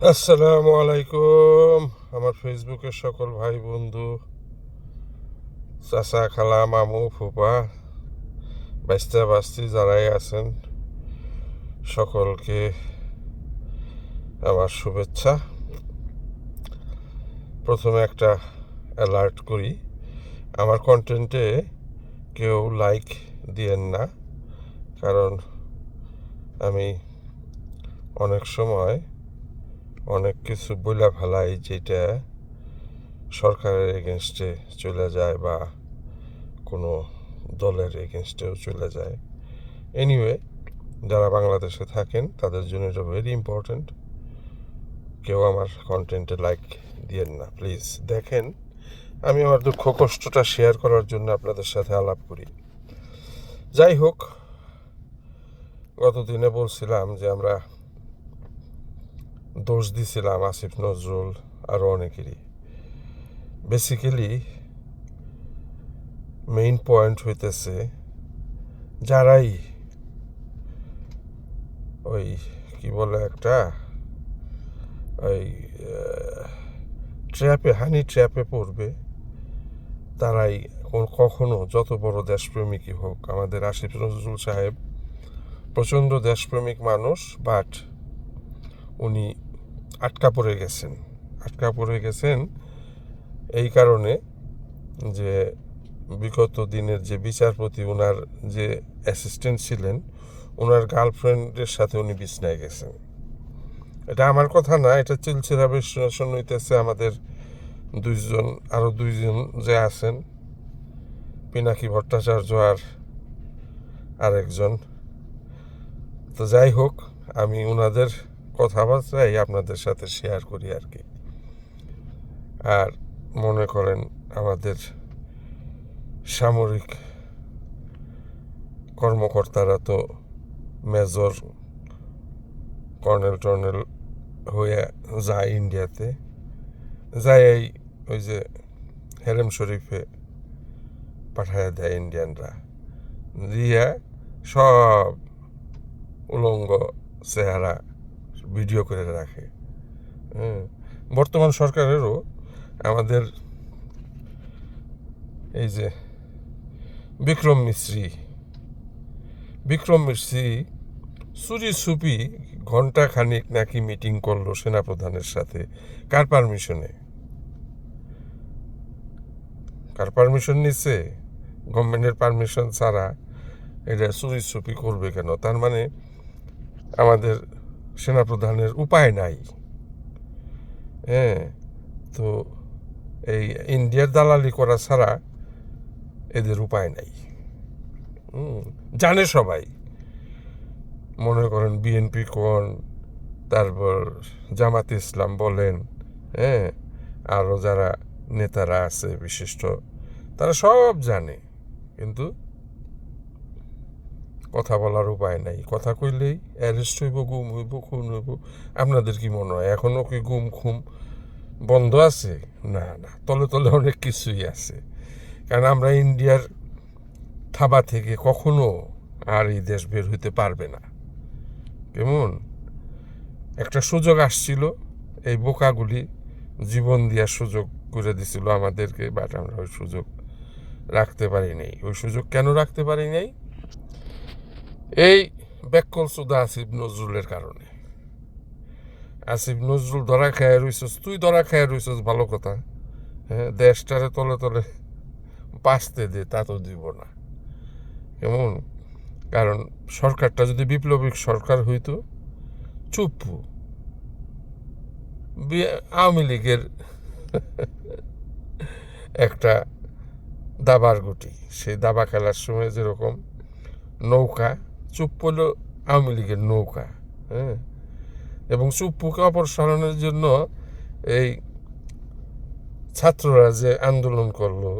আসসালামু আলাইকুম আমার ফেসবুকের সকল ভাই বন্ধু, চাচা, খালা, মামু, ফুপা, বাইস্তা বাস্তি যারাই আছেন সকলকে আমার শুভেচ্ছা। প্রথমে একটা অ্যালার্ট করি, আমার কন্টেন্টে কেউ লাইক দিয়েন না, কারণ আমি অনেক সময় অনেক কিছু বইলা ফেলাই যেটা সরকারের এগেনস্টে চলে যায় বা কোনো দলের এগেনস্টেও চলে যায়। এনিওয়ে, যারা বাংলাদেশে থাকেন তাদের জন্য এটা ভেরি ইম্পর্ট্যান্ট। কেউ আমার কন্টেন্টে লাইক দিয়েন না প্লিজ। দেখেন, আমি আমার দুঃখ কষ্টটা শেয়ার করার জন্য আপনাদের সাথে আলাপ করি। যাই হোক, গত দিনে বলছিলাম যে আমরা দোষ দিছিলাম আসিফ নজরুল আরও অনেকেরই। বেসিক্যালি মেইন পয়েন্ট হইতেছে যারাই ওই কি বলে একটা ওই হানি ট্র্যাপে পড়বে, তারাই কখনো যত বড় দেশপ্রেমিকই হোক। আমাদের আসিফ নজরুল সাহেব প্রচণ্ড দেশপ্রেমিক মানুষ, বাট উনি আটকা পড়ে গেছেন এই কারণে যে বিগত দিনের যে বিচারপতি, ওনার যে অ্যাসিস্ট্যান্ট ছিলেন, ওনার গার্লফ্রেন্ডের সাথে উনি বিছনায় গেছেন। এটা আমার কথা না, এটা চিলচিরা বিশ্লেষণ হইতেছে আমাদের আরও দুইজন যে আছেন, পিনাকি ভট্টাচার্য আর আরেকজন। তো যাই হোক, আমি ওনাদের কথাবার্তাই আপনাদের সাথে শেয়ার করি আর কি। আর মনে করেন আমাদের সামরিক কর্মকর্তারা তো মেজর, কর্নেল হয়ে যায় ইন্ডিয়াতে, যায় ওই যে হেরেম শরীফে পাঠায় দেয় ইন্ডিয়ানরা, দিয়ে সব উলঙ্গ চেহারা ভিডিও করে রাখে। বর্তমান সরকারেরও আমাদের এই যে বিক্রম মিস্ত্রি চুরি সুপি ঘন্টা খানিক নাকি মিটিং করলো সেনাপ্রধানের সাথে। কার পারমিশন নিচ্ছে? গভর্নমেন্টের পারমিশন ছাড়া এটা চুরি সুপি করবে কেন? তার মানে আমাদের সেনাপ্রধানের উপায় নাই। তো এই ইন্ডিয়ার দালালি করা ছাড়া এদের উপায় নাই। জানে সবাই, মনে করেন বিএনপি কোন, তারপর জামাতে ইসলাম বলেন, আরও যারা নেতারা আছে বিশিষ্ট, তারা সব জানে, কিন্তু কথা বলার উপায় নাই। কথা কইলেই অ্যারেস্ট হইব, গুম হইব, খুন হইব। আপনাদের কি মনে হয় এখনও কি গুম খুম বন্ধ আছে? না, তলে তলে অনেক কিছুই আছে। কারণ আমরা ইন্ডিয়ার থাবা থেকে কখনো আর এই দেশ বের হইতে পারবে না। কেমন একটা সুযোগ আসছিল, এই বোকাগুলি জীবন দেওয়ার সুযোগ করে দিছিল আমাদেরকে, বাট আমরা ওই সুযোগ রাখতে পারি নাই। ওই সুযোগ কেন রাখতে পারি নাই? এই ব্যাককল সুদা আসিফ নজরুলের কারণে। আসিফ নজরুল ধরা খায় রইছস, তুই ধরা খায় রইছস ভালো কথা, দেশটারে তলে তলে বাঁচতে দে, তা তো দিব না। কেমন? কারণ সরকারটা যদি বিপ্লবিক সরকার হইতো, চুপ্পু আওয়ামী লীগের একটা দাবার গুটি, সেই দাবা খেলার সময় যেরকম নৌকা, চুপ্পু হলো আওয়ামী লীগের নৌকা। এবং চুপ্পুকে অপসারণের জন্য এই ছাত্ররা যে আন্দোলন করলো,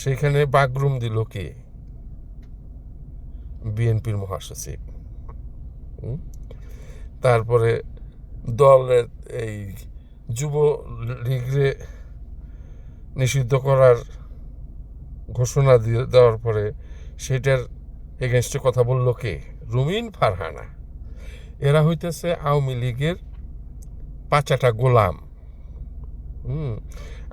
সেখানে বাগরুম দিল কে? বিএনপির মহাসচিব। তারপরে দলের এই যুব লীগরে নিষিদ্ধ করার ঘোষণা দেওয়ার পরে সেটার এগেনস্টে কথা বলল কে? রুমিন ফারহানা। এরা হইতেছে আওয়ামী লীগের পাঁচাটা গোলাম।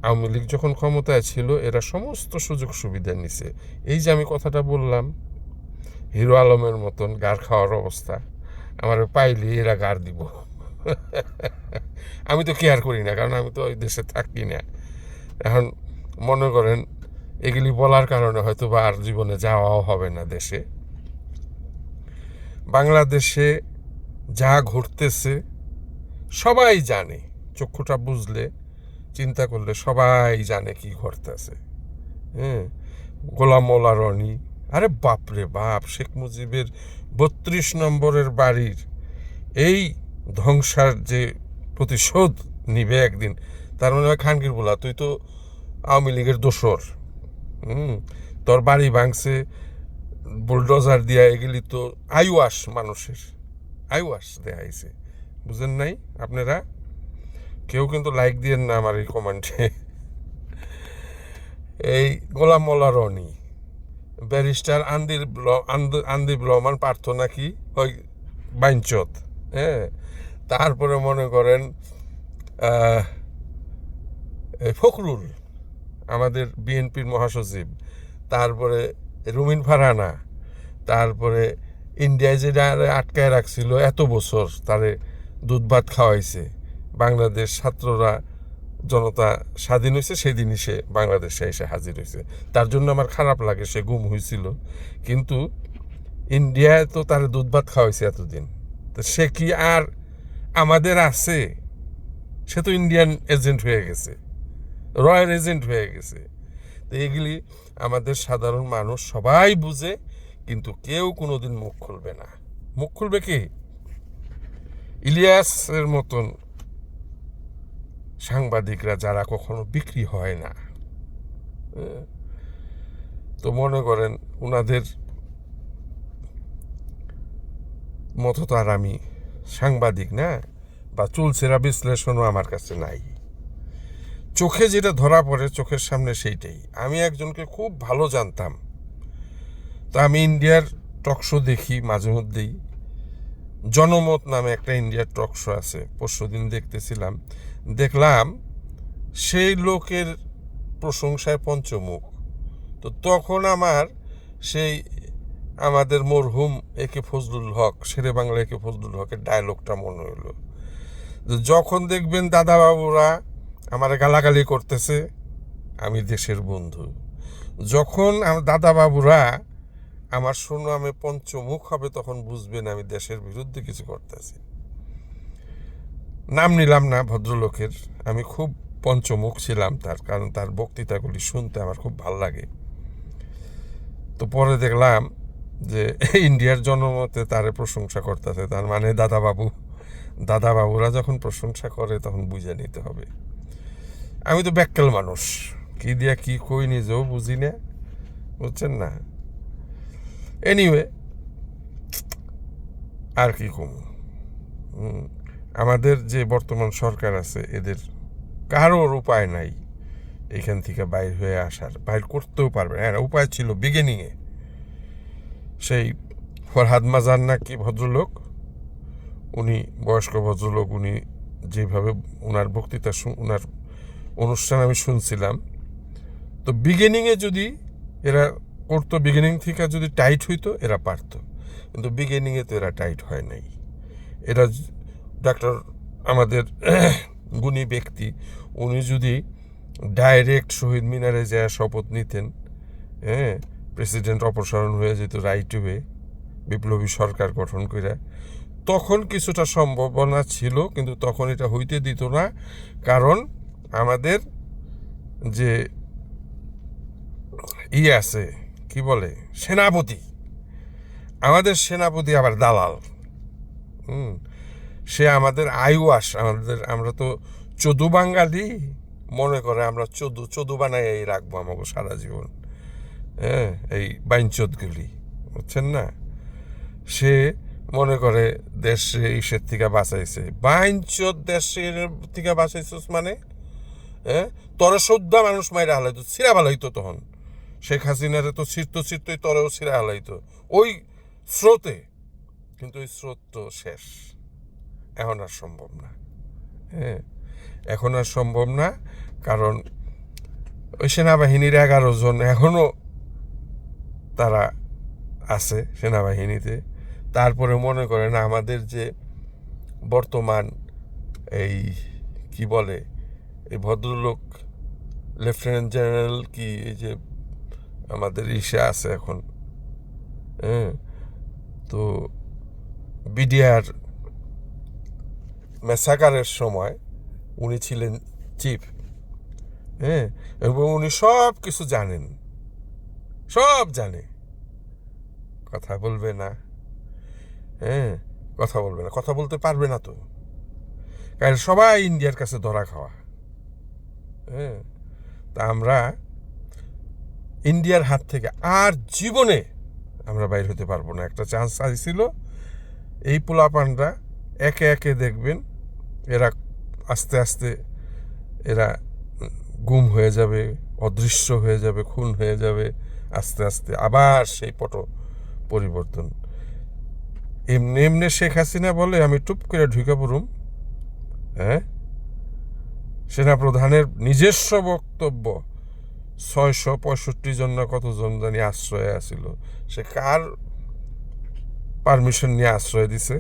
আওয়ামী লীগ যখন ক্ষমতায় ছিল এরা সমস্ত সুযোগ সুবিধা নিছে। এই যে আমি কথাটা বললাম, হিরো আলমের মতন গাড় খাওয়ার অবস্থা, আমার পাইলে এরা গাড় দিব। আমি তো কেয়ার করি না, কারণ আমি তো ওই দেশে থাকি না। এখন মনে করেন এগুলি বলার কারণে হয়তো বা আর জীবনে যাওয়াও হবে না দেশে। বাংলাদেশে যা ঘটতেছে সবাই জানে, চক্ষুটা বুঝলে চিন্তা করলে সবাই জানে কি ঘটতেছে। গোলাম মোল্লা রনি, আরে বাপরে বাপ, শেখ মুজিবের ৩২ নম্বরের বাড়ির এই ধ্বংসার যে প্রতিশোধ নিবে একদিন, তার মানে হয় খানকির বলা, তুই তো আওয়ামী লীগের দোসর। তোর বাড়ি ভাঙছে বুলডোজার দিয়া, এগুলি তো আইওয়াস, মানুষের আইওয়াস দেখাইছে। বুঝেন নাই আপনারা? কেউ কিন্তু লাইক দিয়েন না আমার এই কমেন্টে। এই গোলাম মোল্লা রনি, ব্যারিস্টার আন্দিব রহমান পার্থ নাকি ওই বাইনচোদ, তারপরে মনে করেন ফখরুল, আমাদের বিএনপির মহাসচিব, তারপরে রুমিন ফারহানা, তারপরে ইন্ডিয়ায় যেটা আটকায় রাখছিল এত বছর, তারে দুধ ভাত খাওয়াইছে। বাংলাদেশ ছাত্ররা, জনতা স্বাধীন হয়েছে সেদিনই সে বাংলাদেশে এসে হাজির হয়েছে। তার জন্য আমার খারাপ লাগে, সে গুম হয়েছিল, কিন্তু ইন্ডিয়ায় তো তার দুধ ভাত খাওয়াইছে এতদিন। তো সে কি আর আমাদের আছে? সে তো ইন্ডিয়ান এজেন্ট হয়ে গেছে, রয়্যাল এজেন্ট হয়ে গেছে। তো এগুলি আমাদের সাধারণ মানুষ সবাই বুঝে, কিন্তু কেউ কোনোদিন মুখ খুলবে না। মুখ খুলবে কি? ইলিয়াসের মতন সাংবাদিকরা, যারা কখনো বিক্রি হয় না। তো মনে করেন ওনাদের মতো তো আর আমি সাংবাদিক না, বা চুলচেরা বিশ্লেষণও আমার কাছে নাই। চোখে যেটা ধরা পড়ে চোখের সামনে সেইটাই। আমি একজনকে খুব ভালো জানতাম, তা আমি ইন্ডিয়ার টকশো দেখি মাঝে মধ্যেই। জনমত নামে একটা ইন্ডিয়ার টকশো আছে, পরশুদিন দেখলাম সেই লোকের প্রশংসায় পঞ্চমুখ। তো তখন আমার সেই আমাদের মরহুম একে ফজলুল হক, শেরে বাংলা একে ফজলুল হকের ডায়লগটা মনে হলো। যখন দেখবেন দাদাবাবুরা আমার গালাগালি করতেছে, আমি দেশের বন্ধু। যখন দাদাবাবুরা আমার সুনামে পঞ্চমুখ হবে, তখন বুঝবেন আমি দেশের বিরুদ্ধে কিছু করতেছি। নাম নিলাম না ভদ্রলোকের, আমি খুব পঞ্চমুখ ছিলাম তার, কারণ তার বক্তৃতাগুলি শুনতে আমার খুব ভাল লাগে। তো পরে দেখলাম যে ইন্ডিয়ার জনমতে তারে প্রশংসা করতেছে, তার মানে দাদাবাবুরা যখন প্রশংসা করে তখন বুঝে নিতে হবে। আমি তো ব্যাককেল মানুষ, কি দিয়া কি কই নিজেও বুঝি না, বুঝছেন না? এনিওয়ে, আর কি কম, আমাদের যে বর্তমান সরকার আছে, এদের কারোর উপায় নাই এখান থেকে বাইর হয়ে আসার। বাইর করতেও পারবে না। হ্যাঁ, উপায় ছিল বিগিনিংয়ে, সেই ফরহাদ মাজার নাকি ভদ্রলোক, উনি বয়স্ক ভদ্রলোক, উনি যেভাবে ওনার বক্তৃতা, ওনার অনুষ্ঠান আমি শুনছিলাম, তো বিগিনিংয়ে যদি এরা করতো, বিগিনিং থেকে যদি টাইট হইতো এরা পারতো, কিন্তু বিগিনিংয়ে তো এরা টাইট হয় নাই। এরা ডাক্তার, আমাদের গুণী ব্যক্তি, উনি যদি ডাইরেক্ট শহীদ মিনারে যায় শপথ নিতেন, প্রেসিডেন্ট অপসারণ হয়ে যেত রাইট ওয়ে, বিপ্লবী সরকার গঠন করে, তখন কিছুটা সম্ভাবনা ছিল, কিন্তু তখন এটা হইতে দিত না। কারণ আমাদের যে আছে, কি বলে, সেনাপতি, আমাদের সেনাপতি আবার দালাল। সে আমাদের আইওয়াস, আমরা তো চোদু বাঙালি, মনে করে আমরা চোদু বানাই রাখবো আমাকে সারা জীবন। এই বাইনচোদগুলি, বুঝছেন না? সে মনে করে দেশ ইসের থেকে বাঁচাইছে। বাইনচোদ দেশের থেকে বাঁচাইছিস মানে? তোরা শ্রদ্ধা মানুষ মাইরা হালাইতো, ছিঁড়া হালাইতো তখন। শেখ হাসিনারে তো ছিঁড়তই, তরেও ছিঁড়া হালাইতো ওই স্রোতে, কিন্তু ওই স্রোত তো শেষ, এখন আর সম্ভব না। হ্যাঁ, এখন আর সম্ভব না, কারণ ওই সেনাবাহিনীর 11 জন এখনও তারা আছে সেনাবাহিনীতে। তারপরে মনে করেন আমাদের যে বর্তমান এই কি বলে এই ভদ্রলোক লেফটেন্যান্ট জেনারেল কি এই যে আমাদের ইসে আছে এখন, হ্যাঁ, তো বিডিআর ম্যাসাকারের সময় উনি ছিলেন চিফ, হ্যাঁ, এবং উনি সব কিছু জানেন, সব জানে, কথা বলবে না, হ্যাঁ, কথা বলবে না, কথা বলতে পারবে না তো, কারণ সবাই ইন্ডিয়ার কাছে ধরা খাওয়া। হ্যাঁ, তা আমরা ইন্ডিয়ার হাত থেকে আর জীবনে আমরা বাইর হতে পারবো না। একটা চান্স আসছিল, এই পোলাপানরা একে একে দেখবেন এরা আস্তে আস্তে এরা গুম হয়ে যাবে, অদৃশ্য হয়ে যাবে, খুন হয়ে যাবে, আস্তে আস্তে আবার সেই পট পরিবর্তন। এমনি এমনি শেখ হাসিনা বলে আমি টুপ করে ঢুকে পড়ুম, হ্যাঁ, সেনাপ্রধানের নিজস্ব বক্তব্য 665 জন না কতজন জানি আশ্রয়ে আসিল, সে কার পারমিশন নিয়ে আশ্রয় দিছে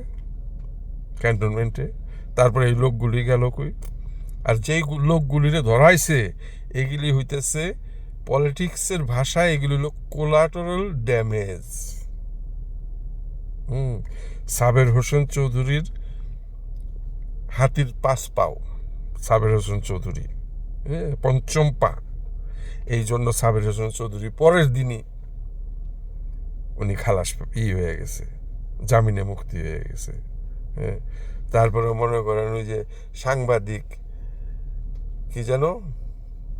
ক্যান্টনমেন্টে? তারপরে এই লোকগুলি গেল কই? আর যেই লোকগুলিরে ধরাইছে এগুলি হইতেছে পলিটিক্সের ভাষায় এগুলি হলো কোলাটারাল ড্যামেজ। সাবের হোসেন চৌধুরীর হাতির 5 পাও, সাবের হোসেন চৌধুরী, হ্যাঁ, 5ম পা। এই জন্য সাবের হোসেন চৌধুরী পরের দিনই উনি খালাস হয়ে গেছে, জামিনে মুক্তি হয়ে গেছে। হ্যাঁ, তারপরে মনে করেন ওই যে সাংবাদিক কি যেন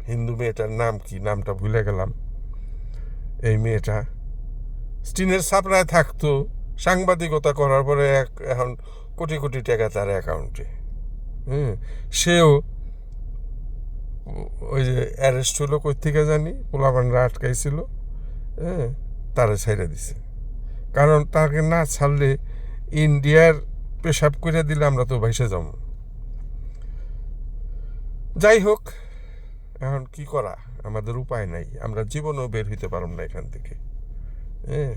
হিন্দু মেয়েটার নাম কি, নামটা ভুলে গেলাম, এই মেয়েটা স্টিনের সাপড়ায় থাকতো, সাংবাদিকতা করার পরে এখন কোটি কোটি টাকা তার অ্যাকাউন্টে। সেও ওই যে অ্যারেস্ট হলো কই থেকে জানি, পোলাপানরা আটকাইছিল, হ্যাঁ, তারা ছেড়ে দিছে, কারণ তাকে না ছাড়লে ইন্ডিয়ার পেশাব করে দিলে আমরা তো ভাইসে যাব। যাই হোক, এখন কি করা, আমাদের উপায় নাই, আমরা জীবনেও বের হইতে পারব না এখান থেকে। হ্যাঁ,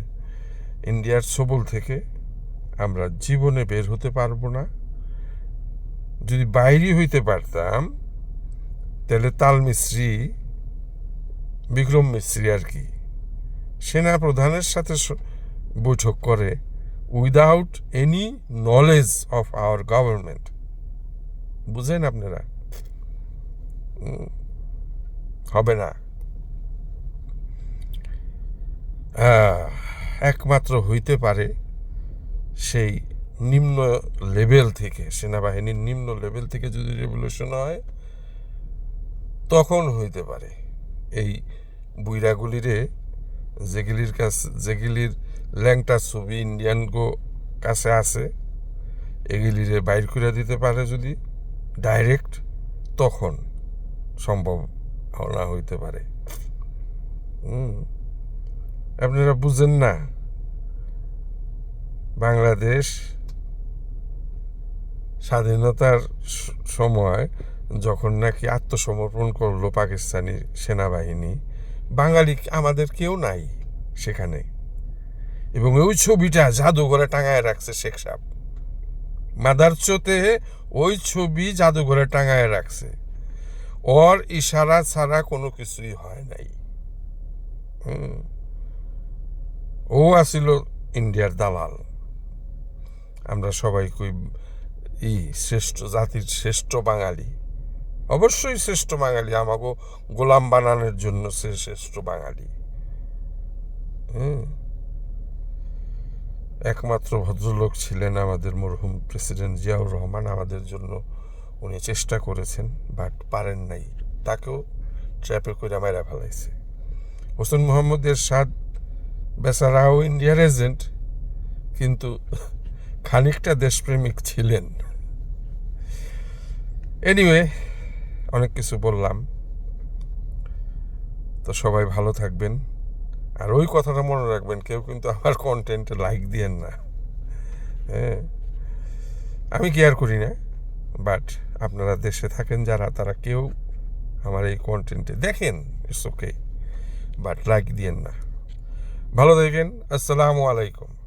ইন্ডিয়ার ছবল থেকে আমরা জীবনে বের হতে পারবো না। যদি বাইরে হইতে পারতাম তাহলে তাল মিস্ত্রি, বিক্রম মিস্ত্রি আর কি, সেনা প্রধানের সাথে বৈঠক করে without any knowledge of our government. বুঝেন আপনারা? হবে না। একমাত্র হইতে পারে সেই নিম্ন লেভেল থেকে, সেনাবাহিনীর নিম্ন লেভেল থেকে যদি রেভলিউশন হয় তখন হইতে পারে। এই বুইরাগুলিরে যেগুলির ল্যাংটা ছবি ইন্ডিয়ান কাছে আছে এগুলিরে বাইর করে দিতে পারে যদি ডাইরেক্ট, তখন সম্ভব না হইতে পারে। আপনারা বুঝেন না, বাংলাদেশ স্বাধীনতার সময় যখন নাকি আত্মসমর্পণ করলো পাকিস্তানি সেনাবাহিনী, বাঙালি আমাদের কেউ নাই সেখানে, এবং ওই ছবিটা জাদুঘরে টাঙায় রাখছে শেখ সাহেব, মাদারচোতে ওই ছবি জাদুঘরে টাঙায় রাখছে, ওর ইশারা ছাড়া কোনো কিছুই হয় নাই। ও আসিল ইন্ডিয়ার দালাল। আমরা সবাই কই শ্রেষ্ঠ জাতির শ্রেষ্ঠ বাঙালি, অবশ্যই শ্রেষ্ঠ বাঙালি, আমাকে গোলাম বানানোর জন্য সে শ্রেষ্ঠ বাঙালি। একমাত্র ভদ্রলোক ছিলেন আমাদের মরহুম প্রেসিডেন্ট জিয়াউর রহমান, আমাদের জন্য উনি চেষ্টা করেছেন, বাট পারেন নাই, তাকেও ট্র্যাপে করে মেরে ফেলাইছে। হোসেন মোহাম্মদ এরশাদ বেচারাও ইন্ডিয়ার এজেন্ট, কিন্তু খানিকটা দেশপ্রেমিক ছিলেন। এনিওয়ে, অনেক কিছু বললাম, তো সবাই ভালো থাকবেন। আর ওই কথাটা মনে রাখবেন, কেউ কিন্তু আমার কন্টেন্টে লাইক দিয়েন না। হ্যাঁ, আমি কেয়ার করি না, বাট আপনারা দেশে থাকেন যারা, তারা কেউ আমার এই কন্টেন্টে দেখেন, ইটস ওকে, বাট লাইক দিয়েন না। ভালো থাকেন। আসসালামু আলাইকুম।